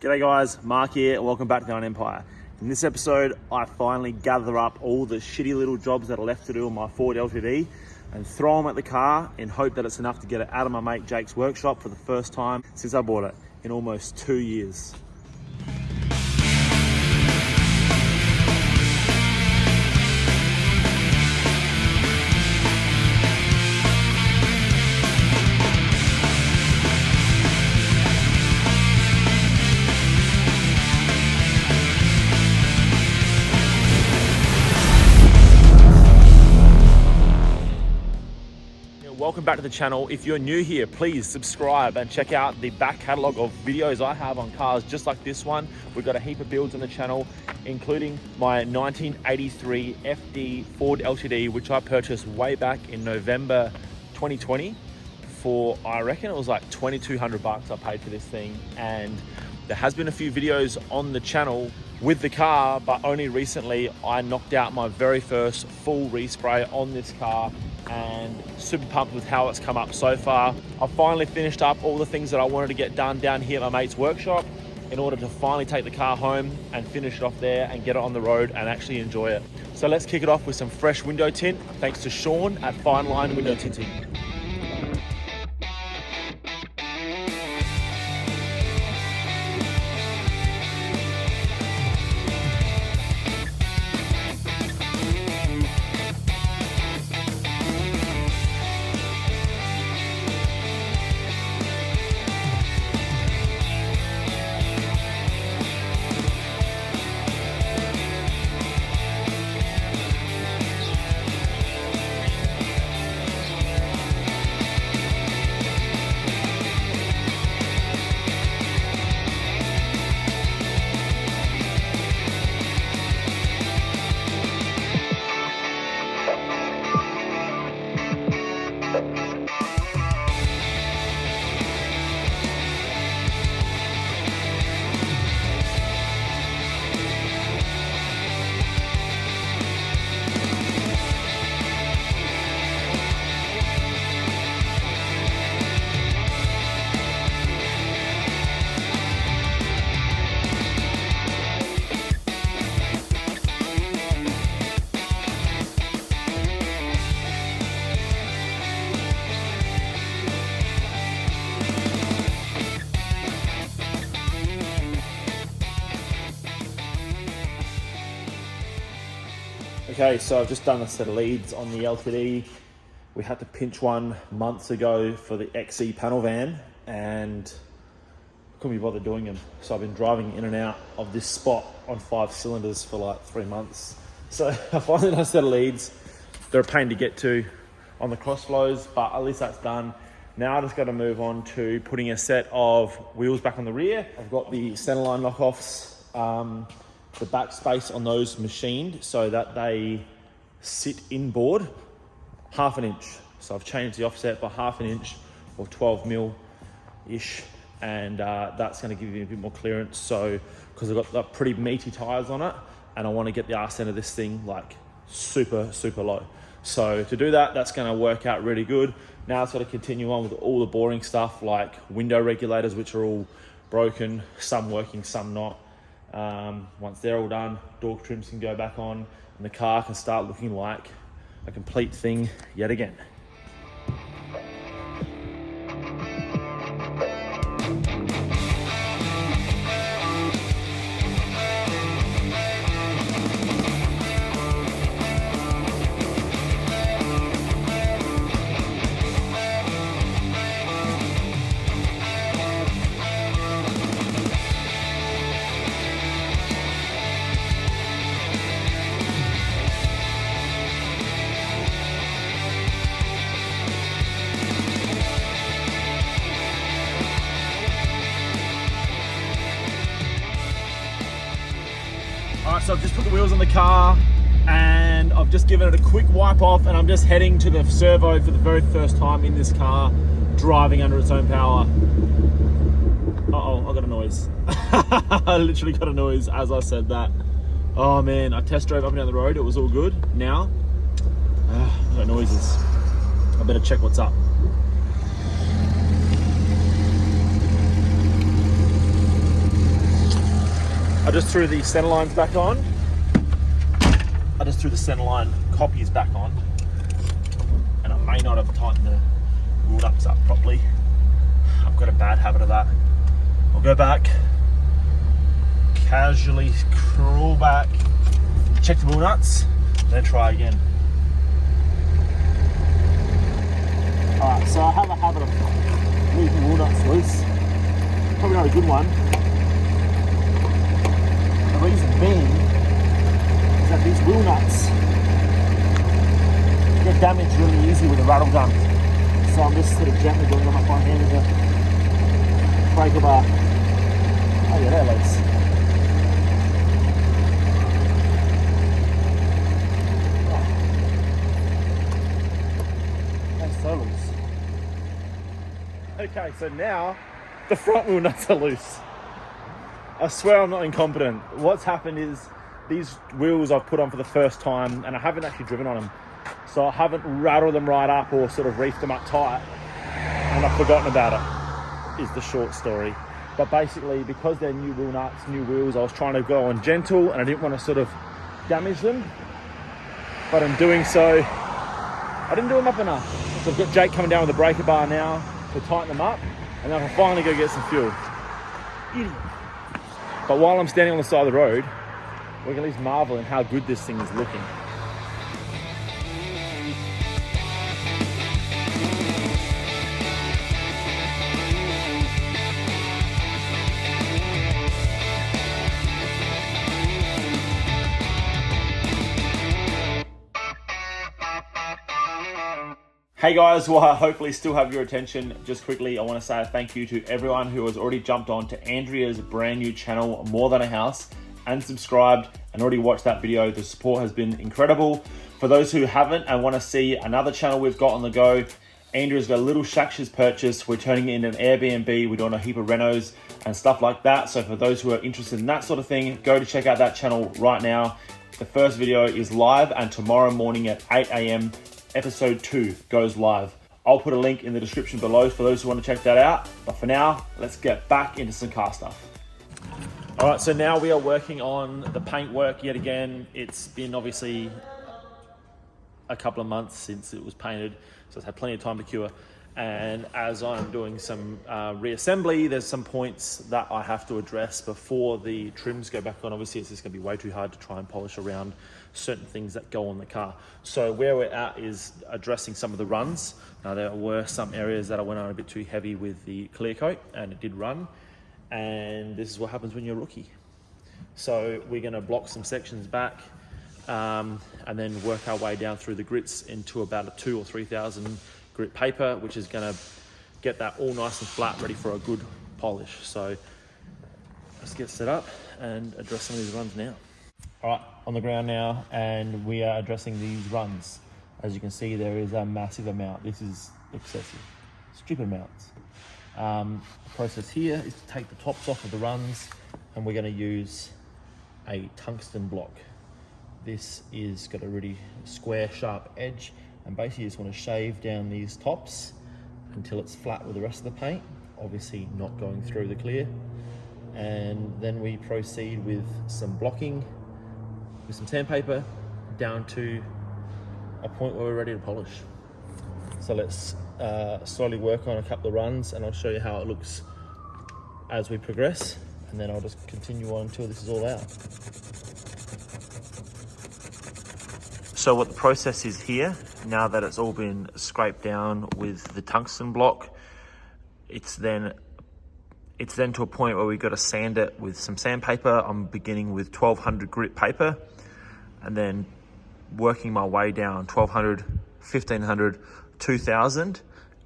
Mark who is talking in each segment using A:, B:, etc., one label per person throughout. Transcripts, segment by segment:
A: G'day guys, Mark here, and welcome back to the Iron Empire. In this episode, I finally gather up all the shitty little jobs that are left to do on my Ford LTD and throw them at the car in hope that it's enough to get it out of my mate Jake's workshop for the first time since I bought it in almost 2 years. Welcome back to the channel. If you're new here, please subscribe and check out the back catalogue of videos I have on cars just like this one. We've got a heap of builds on the channel, including my 1983 FD Ford LTD, which I purchased way back in November 2020 for, I reckon it was like 2,200 bucks I paid for this thing. And there has been a few videos on the channel with the car, but only recently I knocked out my very first full respray on this car, and super pumped with how it's come up so far. I've finally finished up all the things that I wanted to get done down here at my mate's workshop in order to finally take the car home and finish it off there and get it on the road and actually enjoy it. So let's kick it off with some fresh window tint, thanks to Sean at FINELINE Window Tinting. Okay, so I've just done a set of leads on the LTD. We had to pinch one months ago for the XE panel van and couldn't be bothered doing them. So I've been driving in and out of this spot on 5 cylinders for like 3 months. So I finally done a set of leads. They're a pain to get to on the cross flows, but at least that's done. Now I just got to move on to putting a set of wheels back on the rear. I've got the centerline knockoffs, the back space on those machined so that they sit inboard 1/2 inch. So I've changed the offset by 1/2 inch or 12 mil ish, and that's going to give you a bit more clearance. So because I've got the pretty meaty tires on it and I want to get the arse end of this thing like super low. So to do that, that's going to work out really good. Now it's got to continue on with all the boring stuff like window regulators, which are all broken, some working, some not. Once they're all done, door trims can go back on and the car can start looking like a complete thing yet again. Alright, so I've just put the wheels on the car and I've just given it a quick wipe off, and I'm just heading to the servo for the very first time in this car, driving under its own power. Uh-oh, I got a noise. I literally got a noise as I said that. Oh man, I test drove up and down the road, it was all good. Now, I got noises. I better check what's up. I just threw the center lines back on. I just threw the center line copies back on, and I may not have tightened the wheel nuts up properly. I've got a bad habit of that. I'll go back, casually crawl back, check the wheel nuts, then try again. Alright, so I have a habit of leaving wheel nuts loose. Probably not a good one. The reason being is that these wheel nuts get damaged really easy with a rattle gun. So I'm just sort of gently doing on my front hand with a breaker bar. Oh yeah, they're loose. They're so loose. Okay, so now the front wheel nuts are loose. I swear I'm not incompetent. What's happened is these wheels I've put on for the first time, and I haven't actually driven on them. So I haven't rattled them right up or sort of reefed them up tight, and I've forgotten about it, is the short story. But basically, because they're new wheel nuts, new wheels, I was trying to go on gentle, and I didn't want to sort of damage them. But in doing so, I didn't do them up enough. So I've got Jake coming down with the breaker bar now to tighten them up, and then I can finally go get some fuel. Idiot. But while I'm standing on the side of the road, we can at least marvel at how good this thing is looking. Hey guys, well, I hopefully still have your attention. Just quickly, I want to say a thank you to everyone who has already jumped on to Andrea's brand new channel, More Than a House, and subscribed and already watched that video. The support has been incredible. For those who haven't and want to see another channel we've got on the go, Andrea's got a little shack she's purchased. We're turning it into an Airbnb. We're doing a heap of renos and stuff like that. So for those who are interested in that sort of thing, go to check out that channel right now. The first video is live, and tomorrow morning at 8 a.m, episode 2 goes live. I'll put a link in the description below for those who want to check that out. But for now, let's get back into some car stuff. All right, so now we are working on the paintwork yet again. It's been obviously a couple of months since it was painted, so it's had plenty of time to cure. And as I'm doing some reassembly, there's some points that I have to address before the trims go back on. Obviously, it's just gonna be way too hard to try and polish around certain things that go on the car. So where we're at is addressing some of the runs. Now, there were some areas that I went on a bit too heavy with the clear coat, and it did run. And this is what happens when you're a rookie. So we're gonna block some sections back, and then work our way down through the grits into about a 2,000 or 3,000 grit paper, which is gonna get that all nice and flat, ready for a good polish. So let's get set up and address some of these runs now. All right, on the ground now, and we are addressing these runs. As you can see, there is a massive amount. This is excessive, stupid amounts. The process here is to take the tops off of the runs, and we're gonna use a tungsten block. This is got a really square, sharp edge, and basically you just want to shave down these tops until it's flat with the rest of the paint, obviously not going through the clear. And then we proceed with some blocking with some sandpaper down to a point where we're ready to polish. So let's slowly work on a couple of runs, and I'll show you how it looks as we progress, and then I'll just continue on until this is all out. So what the process is here, now that it's all been scraped down with the tungsten block, it's then to a point where we've got to sand it with some sandpaper. I'm beginning with 1200 grit paper, and then working my way down 1200, 1500, 2000,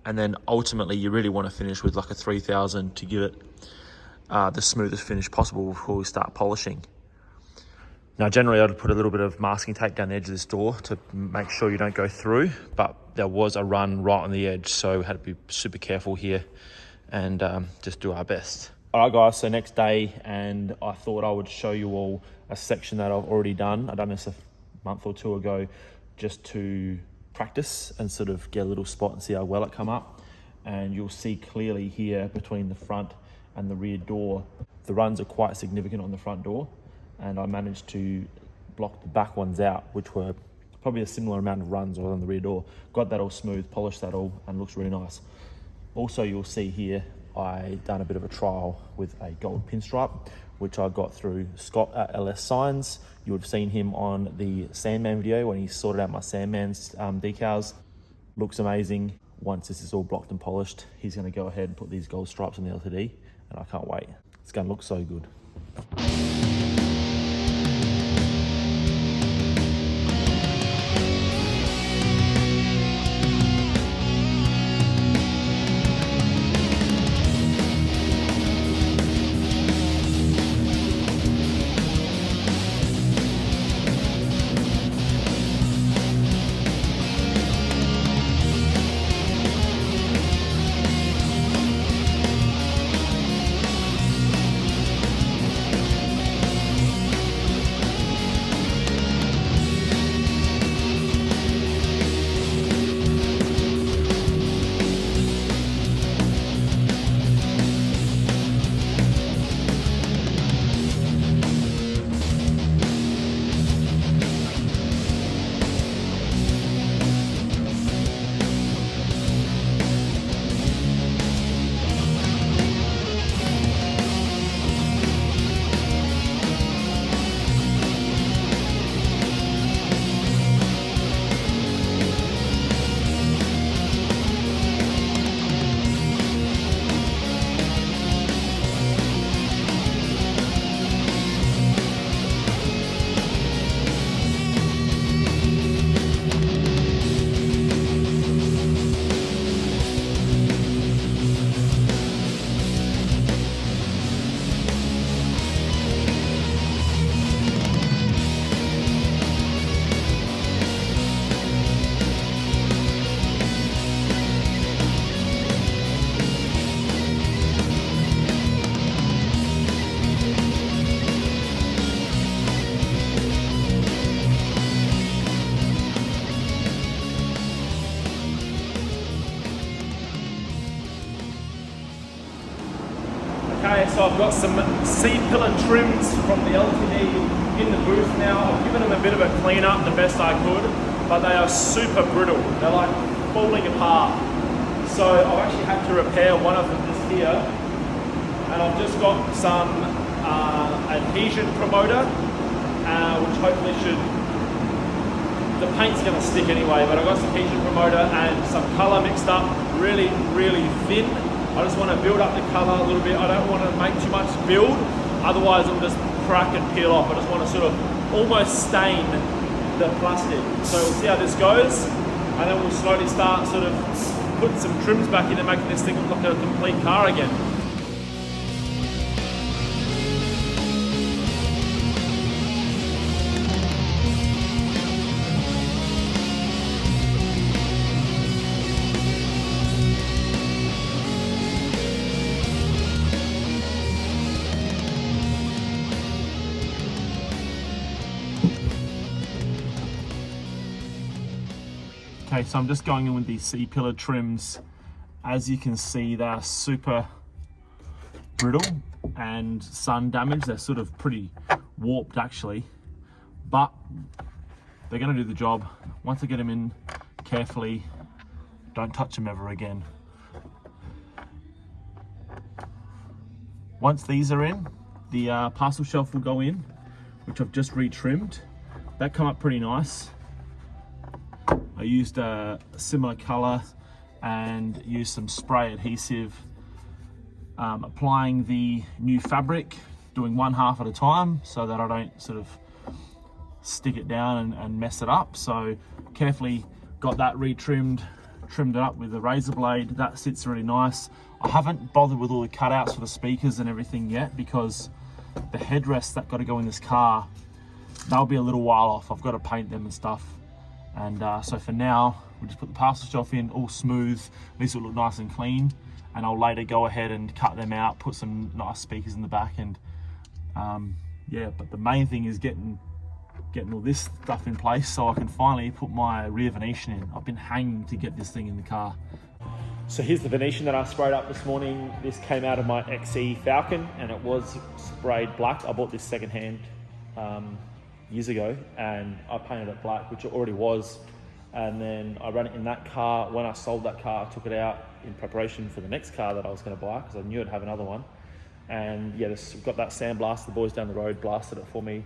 A: and then ultimately you really want to finish with like a 3000 to give it the smoothest finish possible before we start polishing. Now, generally I'd put a little bit of masking tape down the edge of this door to make sure you don't go through, but there was a run right on the edge, so we had to be super careful here and just do our best. All right guys, so next day, and I thought I would show you all a section that I've already done. I've done this a month or two ago just to practice and sort of get a little spot and see how well it come up. And you'll see clearly here between the front and the rear door, the runs are quite significant on the front door, and I managed to block the back ones out, which were probably a similar amount of runs on the rear door. Got that all smooth, polished that all, and looks really nice. Also, you'll see here, I done a bit of a trial with a gold pinstripe, which I got through Scott at LS Signs. You would have seen him on the Sandman video when he sorted out my Sandman's decals. Looks amazing. Once this is all blocked and polished, he's gonna go ahead and put these gold stripes on the LTD, and I can't wait. It's gonna look so good. Okay, so I've got some C-pillar trims from the LTD in the booth now. I've given them a bit of a clean up the best I could, but they are super brittle. They're like falling apart. So I've actually had to repair one of them just here. And I've just got some adhesion promoter, which hopefully should, the paint's gonna stick anyway, but I've got some adhesion promoter and some color mixed up, really, really thin. I just want to build up the colour a little bit. I don't want to make too much build, otherwise it'll just crack and peel off. I just want to sort of almost stain the plastic. So we'll see how this goes, and then we'll slowly start sort of putting some trims back in and making this thing look like a complete car again. Okay, so I'm just going in with these C-pillar trims. As you can see, they are super brittle and sun damaged. They're sort of pretty warped actually, but they're gonna do the job. Once I get them in carefully, don't touch them ever again. Once these are in, the parcel shelf will go in, which I've just retrimmed. That come up pretty nice. I used a similar color and used some spray adhesive, applying the new fabric, doing one half at a time so that I don't sort of stick it down and mess it up. So carefully got that retrimmed, trimmed it up with a razor blade. That sits really nice. I haven't bothered with all the cutouts for the speakers and everything yet, because the headrests that got to go in this car, they'll be a little while off. I've got to paint them and stuff. And so for now, we'll just put the parcel shelf in all smooth. This will look nice and clean. And I'll later go ahead and cut them out, put some nice speakers in the back. And yeah, but the main thing is getting all this stuff in place so I can finally put my rear Venetian in. I've been hanging to get this thing in the car. So here's the Venetian that I sprayed up this morning. This came out of my XE Falcon and it was sprayed black. I bought this secondhand years ago and I painted it black, which it already was. And then I ran it in that car. When I sold that car, I took it out in preparation for the next car that I was gonna buy because I knew I'd have another one. And yeah, got that sandblast, the boys down the road blasted it for me.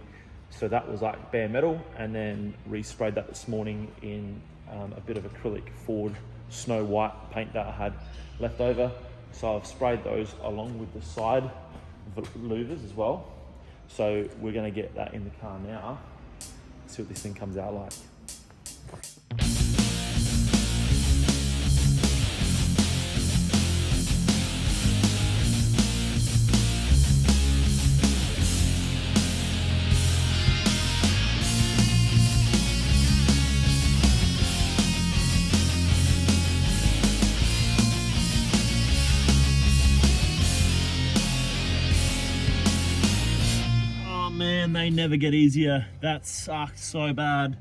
A: So that was like bare metal, and then resprayed that this morning in a bit of acrylic Ford snow white paint that I had left over. So I've sprayed those along with the side louvers as well. So we're gonna get that in the car now, see what this thing comes out like. Man, they never get easier. That sucked so bad.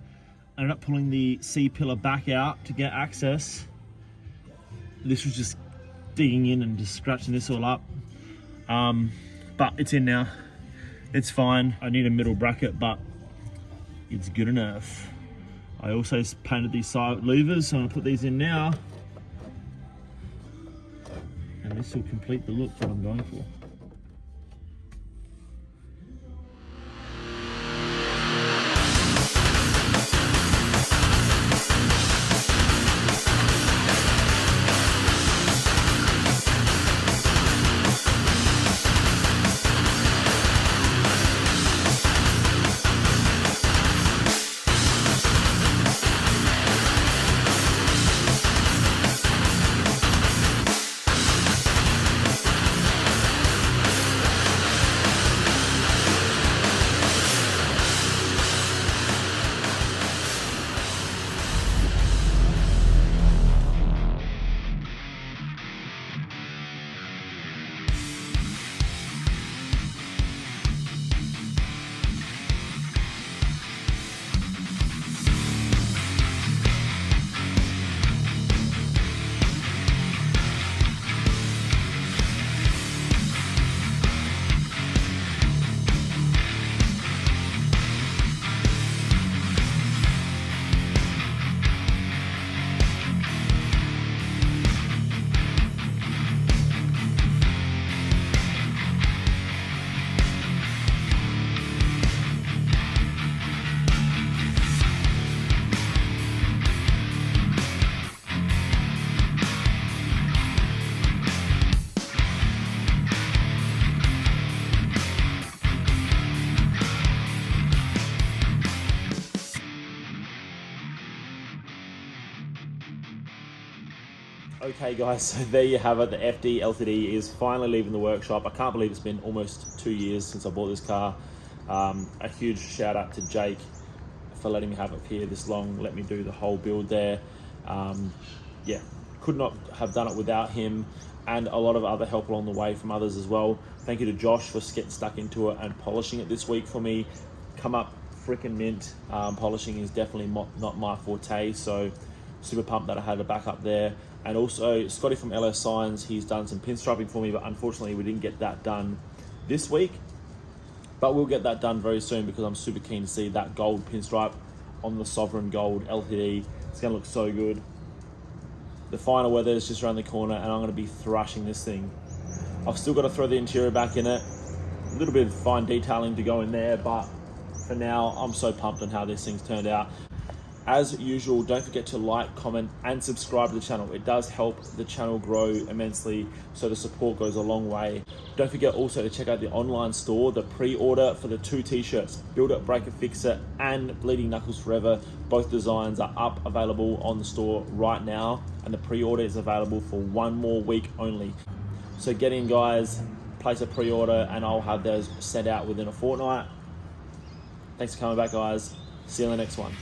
A: I ended up pulling the C-pillar back out to get access. This was just digging in and just scratching this all up. But it's in now. It's fine. I need a middle bracket, but it's good enough. I also painted these side louvers, so I'm gonna put these in now. And this will complete the look that I'm going for. Okay guys, so there you have it. The FD LTD is finally leaving the workshop. I can't believe it's been almost 2 years since I bought this car. A huge shout out to Jake for letting me have it here this long, let me do the whole build there. Yeah, could not have done it without him, and a lot of other help along the way from others as well. Thank you to Josh for getting stuck into it and polishing it this week for me. Come up freaking mint. Polishing is definitely not my forte, so super pumped that I had a backup there. And also Scotty from LS Signs, he's done some pinstriping for me, but unfortunately we didn't get that done this week. But we'll get that done very soon because I'm super keen to see that gold pinstripe on the Sovereign Gold LTD. It's gonna look so good. The final weather is just around the corner and I'm gonna be thrashing this thing. I've still got to throw the interior back in it. A little bit of fine detailing to go in there, but for now, I'm so pumped on how this thing's turned out. As usual, don't forget to like, comment, and subscribe to the channel. It does help the channel grow immensely, so the support goes a long way. Don't forget also to check out the online store, the pre-order for the 2 t-shirts, Build It, Break It, Fix It, and Bleeding Knuckles Forever. Both designs are up, available on the store right now, and the pre-order is available for 1 more week only. So get in, guys, place a pre-order, and I'll have those sent out within a fortnight. Thanks for coming back, guys. See you in the next one.